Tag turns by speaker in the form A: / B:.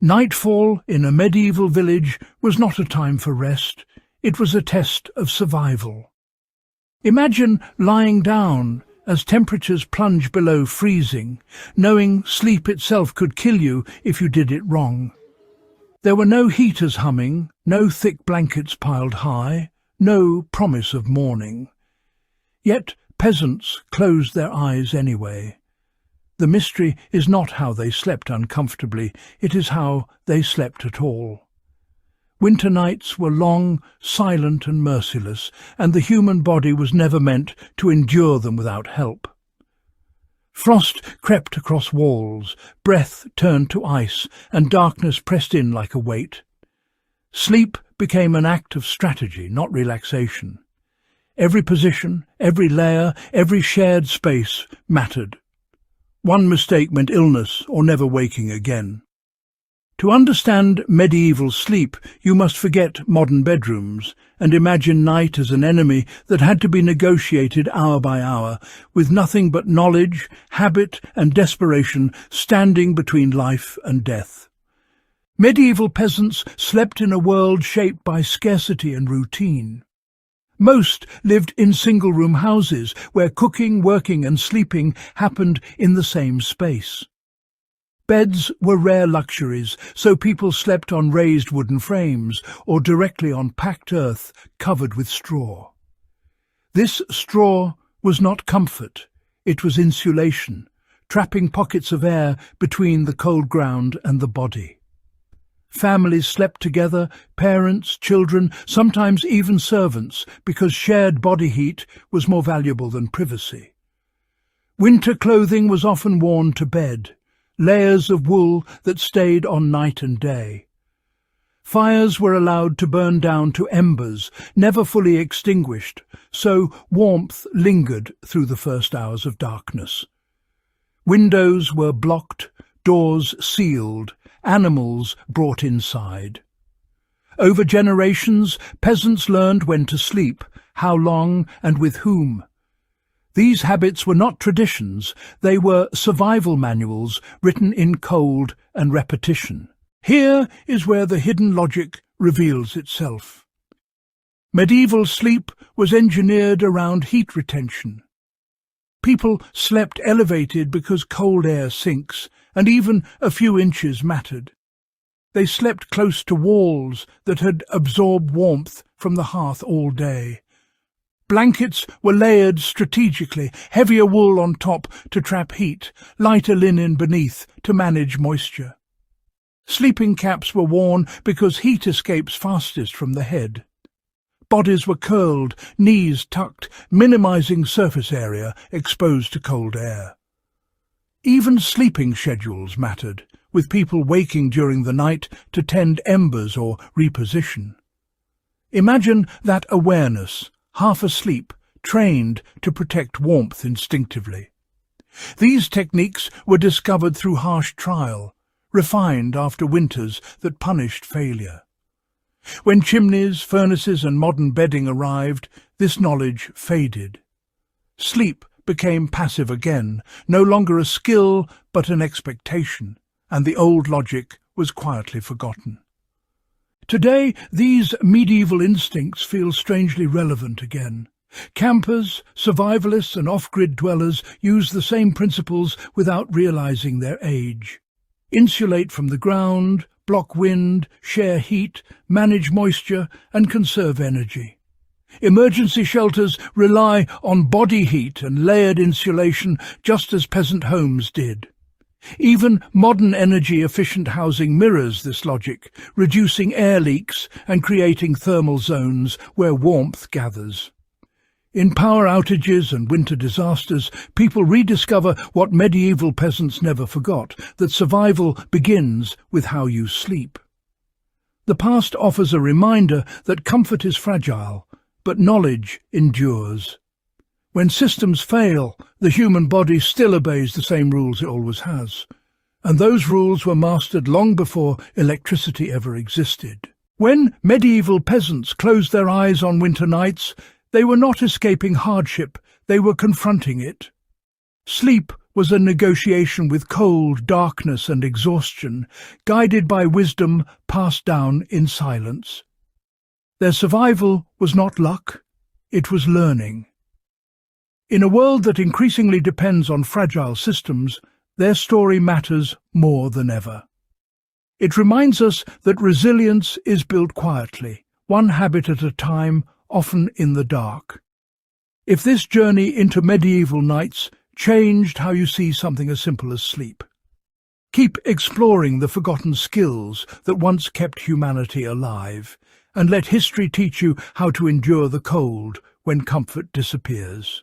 A: Nightfall in a medieval village was not a time for rest, it was a test of survival. Imagine lying down as temperatures plunge below freezing, knowing sleep itself could kill you if you did it wrong. There were no heaters humming, no thick blankets piled high, no promise of morning. Yet peasants closed their eyes anyway. The mystery is not how they slept uncomfortably, it is how they slept at all. Winter nights were long, silent and merciless, and the human body was never meant to endure them without help. Frost crept across walls, breath turned to ice, and darkness pressed in like a weight. Sleep became an act of strategy, not relaxation. Every position, every layer, every shared space mattered. One mistake meant illness or never waking again. To understand medieval sleep, you must forget modern bedrooms and imagine night as an enemy that had to be negotiated hour by hour, with nothing but knowledge, habit and desperation standing between life and death. Medieval peasants slept in a world shaped by scarcity and routine. Most lived in single-room houses where cooking, working and sleeping happened in the same space. Beds were rare luxuries, so people slept on raised wooden frames or directly on packed earth covered with straw. This straw was not comfort, it was insulation, trapping pockets of air between the cold ground and the body. Families slept together, parents, children, sometimes even servants, because shared body heat was more valuable than privacy. Winter clothing was often worn to bed, layers of wool that stayed on night and day. Fires were allowed to burn down to embers, never fully extinguished, so warmth lingered through the first hours of darkness. Windows were blocked, doors sealed, animals brought inside. Over generations, peasants learned when to sleep, how long and with whom. These habits were not traditions, they were survival manuals written in cold and repetition. Here is where the hidden logic reveals itself. Medieval sleep was engineered around heat retention. People slept elevated because cold air sinks, and even a few inches mattered. They slept close to walls that had absorbed warmth from the hearth all day. Blankets were layered strategically, heavier wool on top to trap heat, lighter linen beneath to manage moisture. Sleeping caps were worn because heat escapes fastest from the head. Bodies were curled, knees tucked, minimizing surface area exposed to cold air. Even sleeping schedules mattered, with people waking during the night to tend embers or reposition. Imagine that awareness, half asleep, trained to protect warmth instinctively. These techniques were discovered through harsh trial, refined after winters that punished failure. When chimneys, furnaces and modern bedding arrived, this knowledge faded. Sleep became passive again, no longer a skill but an expectation, and the old logic was quietly forgotten. Today, these medieval instincts feel strangely relevant again. Campers, survivalists and off-grid dwellers use the same principles without realizing their age. Insulate from the ground, block wind, share heat, manage moisture and conserve energy. Emergency shelters rely on body heat and layered insulation just as peasant homes did. Even modern energy-efficient housing mirrors this logic, reducing air leaks and creating thermal zones where warmth gathers. In power outages and winter disasters, people rediscover what medieval peasants never forgot, that survival begins with how you sleep. The past offers a reminder that comfort is fragile, but knowledge endures. When systems fail, the human body still obeys the same rules it always has, and those rules were mastered long before electricity ever existed. When medieval peasants closed their eyes on winter nights, they were not escaping hardship, they were confronting it. Sleep was a negotiation with cold, darkness and exhaustion, guided by wisdom passed down in silence. Their survival was not luck, it was learning. In a world that increasingly depends on fragile systems, their story matters more than ever. It reminds us that resilience is built quietly, one habit at a time, often in the dark. If this journey into medieval nights changed how you see something as simple as sleep, keep exploring the forgotten skills that once kept humanity alive, and let history teach you how to endure the cold when comfort disappears.